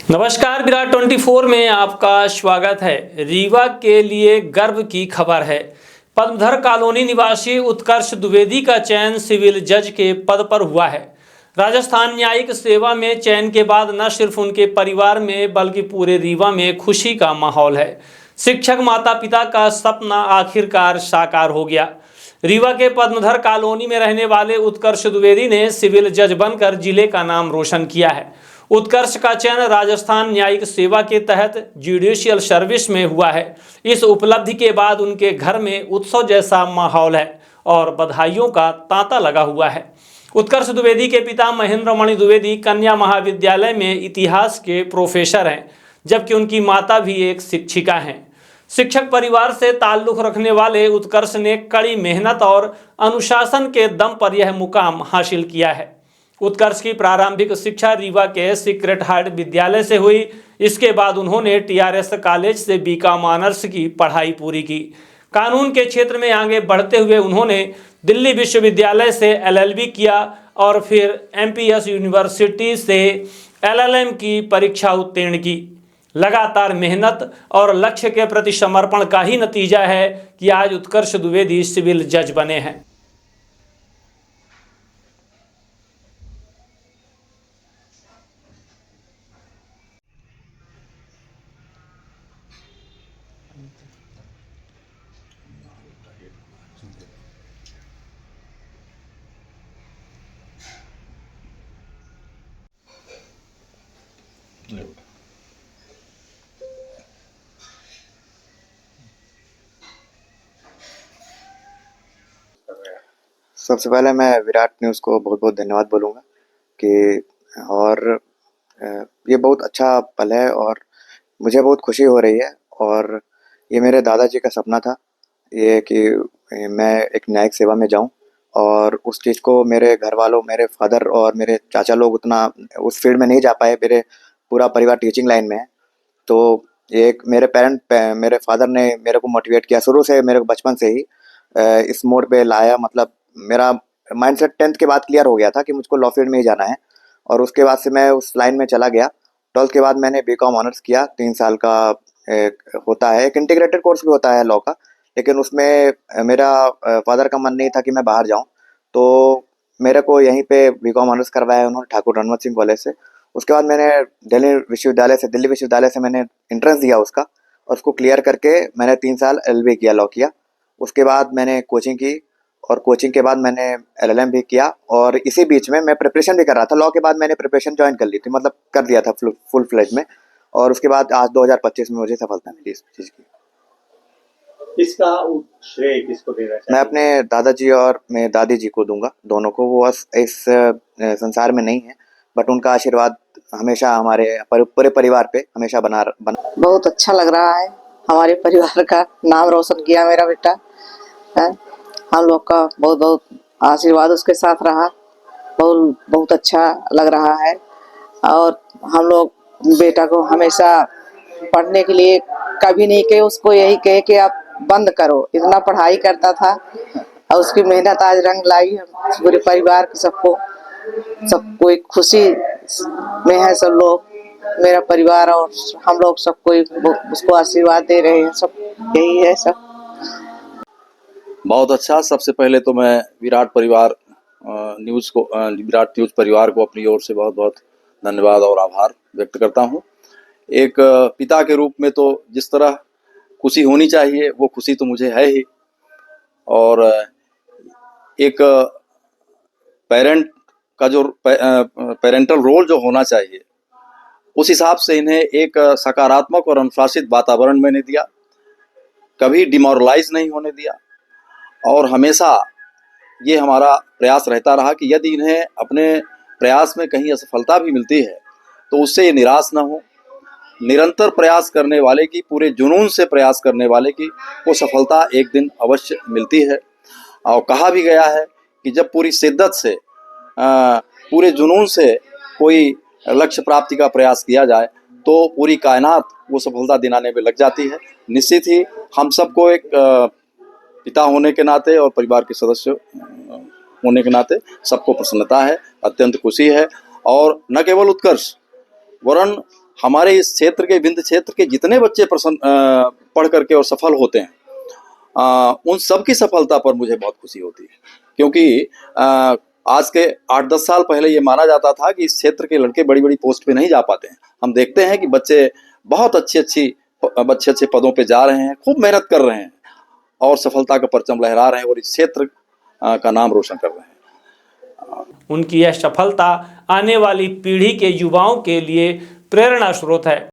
नमस्कार, विराट 24 में आपका स्वागत है। रीवा के लिए गर्व की खबर है। पद्मधर कॉलोनी निवासी उत्कर्ष द्विवेदी का चयन सिविल जज के पद पर हुआ है। राजस्थान न्यायिक सेवा में चयन के बाद न सिर्फ उनके परिवार में बल्कि पूरे रीवा में खुशी का माहौल है। शिक्षक माता पिता का सपना आखिरकार साकार हो गया। रीवा के पद्मधर कॉलोनी में रहने वाले उत्कर्ष द्विवेदी ने सिविल जज बनकर जिले का नाम रोशन किया है। उत्कर्ष का चयन राजस्थान न्यायिक सेवा के तहत जुडिशियल सर्विस में हुआ है। इस उपलब्धि के बाद उनके घर में उत्सव जैसा माहौल है और बधाइयों का तांता लगा हुआ है। उत्कर्ष द्विवेदी के पिता महेंद्र मणि द्विवेदी कन्या महाविद्यालय में इतिहास के प्रोफेसर हैं, जबकि उनकी माता भी एक शिक्षिका हैं। शिक्षक परिवार से ताल्लुक़ रखने वाले उत्कर्ष ने कड़ी मेहनत और अनुशासन के दम पर यह मुकाम हासिल किया है। उत्कर्ष की प्रारंभिक शिक्षा रीवा के सीक्रेट हार्ट विद्यालय से हुई। इसके बाद उन्होंने टीआरएस कॉलेज से बीकॉम ऑनर्स की पढ़ाई पूरी की। कानून के क्षेत्र में आगे बढ़ते हुए उन्होंने दिल्ली विश्वविद्यालय से एलएलबी किया और फिर एमपीएस यूनिवर्सिटी से एलएलएम की परीक्षा उत्तीर्ण की। लगातार मेहनत और लक्ष्य के प्रति समर्पण का ही नतीजा है कि आज उत्कर्ष द्विवेदी सिविल जज बने हैं। सबसे पहले मैं विराट न्यूज़ को बहुत बहुत धन्यवाद बोलूँगा कि ये बहुत अच्छा पल है और मुझे बहुत खुशी हो रही है। और ये मेरे दादाजी का सपना था ये कि मैं एक न्यायिक सेवा में जाऊं, और उस चीज़ को मेरे घर वालों, मेरे फादर और मेरे चाचा लोग उतना उस फील्ड में नहीं जा पाए। मेरे पूरा परिवार टीचिंग लाइन में है, तो एक मेरे फादर ने मेरे को मोटिवेट किया शुरू से, मेरे को बचपन से ही इस मोड पे लाया। मतलब मेरा माइंडसेट 10th के बाद क्लियर हो गया था कि मुझको लॉ फील्ड में ही जाना है, और उसके बाद से मैं उस लाइन में चला गया। 12th के बाद मैंने बीकॉम ऑनर्स किया। 3 साल का होता है, एक इंटीग्रेटेड कोर्स भी होता है लॉ का, लेकिन उसमें मेरा फादर का मन नहीं था कि मैं बाहर जाऊं, तो मेरे को यहीं पे बीकॉम ऑनर्स करवाया उन्होंने ठाकुर रणवंत सिंह कॉलेज से। उसके बाद मैंने दिल्ली विश्वविद्यालय से मैंने एंट्रेंस दिया उसका, और उसको क्लियर करके मैंने 3 साल एलएलबी किया, लॉ किया। उसके बाद मैंने कोचिंग की, और कोचिंग के बाद मैंने एलएलएम भी किया, और इसी बीच में मैं प्रिपरेशन भी कर रहा था। लॉ के बाद मैंने प्रिपरेशन ज्वाइन कर ली थी, मतलब कर दिया था फुल फ्लेज में। और उसके बाद आज 2025 में मुझे सफलता मिली इस चीज़ की। इसका श्रेय किसको देना चाहिए? मैं अपने दादाजी और मेरे दादी जी को दूंगा, दोनों को। वो इस संसार में नहीं है, बट उनका आशीर्वाद हमेशा हमारे पूरे परिवार पे हमेशा बना। बहुत अच्छा लग रहा है, हमारे परिवार का नाम रोशन किया मेरा बेटा है। हम लोग का बहुत बहुत आशीर्वाद उसके साथ रहा, बहुत अच्छा लग रहा है। और हम लोग बेटा को हमेशा पढ़ने के लिए कभी नहीं कहे, उसको यही कहे कि आप बंद करो। इतना पढ़ाई करता था और उसकी मेहनत आज रंग लाई। हम पूरे परिवार के सब कोई खुशी में है, सब लोग, मेरा परिवार और हम लोग सब कोई उसको आशीर्वाद दे रहे हैं। सब यही है सब। बहुत अच्छा। सबसे पहले तो मैं विराट न्यूज़ परिवार को अपनी ओर से बहुत बहुत धन्यवाद और आभार व्यक्त करता हूं। एक पिता के रूप में तो जिस तरह खुशी होनी चाहिए वो खुशी तो मुझे है ही, और एक पेरेंट का जो पेरेंटल रोल जो होना चाहिए उस हिसाब से इन्हें एक सकारात्मक और अनुशासित वातावरण मैंने दिया, कभी डिमोरलाइज नहीं होने दिया। और हमेशा ये हमारा प्रयास रहता रहा कि यदि इन्हें अपने प्रयास में कहीं असफलता भी मिलती है तो उससे ये निराश न हो। निरंतर प्रयास करने वाले की, पूरे जुनून से प्रयास करने वाले की वो सफलता एक दिन अवश्य मिलती है। और कहा भी गया है कि जब पूरी शिद्दत से, पूरे जुनून से कोई लक्ष्य प्राप्ति का प्रयास किया जाए तो पूरी कायनात वो सफलता दिलाने में लग जाती है। निश्चित ही हम सबको एक पिता होने के नाते और परिवार के सदस्य होने के नाते सबको प्रसन्नता है, अत्यंत खुशी है। और न केवल उत्कर्ष वरन हमारे इस क्षेत्र के विंध्य क्षेत्र के जितने बच्चे पढ़ करके और सफल होते हैं, उन सब की सफलता पर मुझे बहुत खुशी होती है। क्योंकि आज के 8-10 साल पहले ये माना जाता था कि इस क्षेत्र के लड़के बड़ी बड़ी पोस्ट पे नहीं जा पाते हैं। हम देखते हैं कि बच्चे बहुत अच्छे पदों पे जा रहे हैं, खूब मेहनत कर रहे हैं और सफलता का परचम लहरा रहे हैं और इस क्षेत्र का नाम रोशन कर रहे हैं। उनकी यह सफलता आने वाली पीढ़ी के युवाओं के लिए प्रेरणा स्रोत है।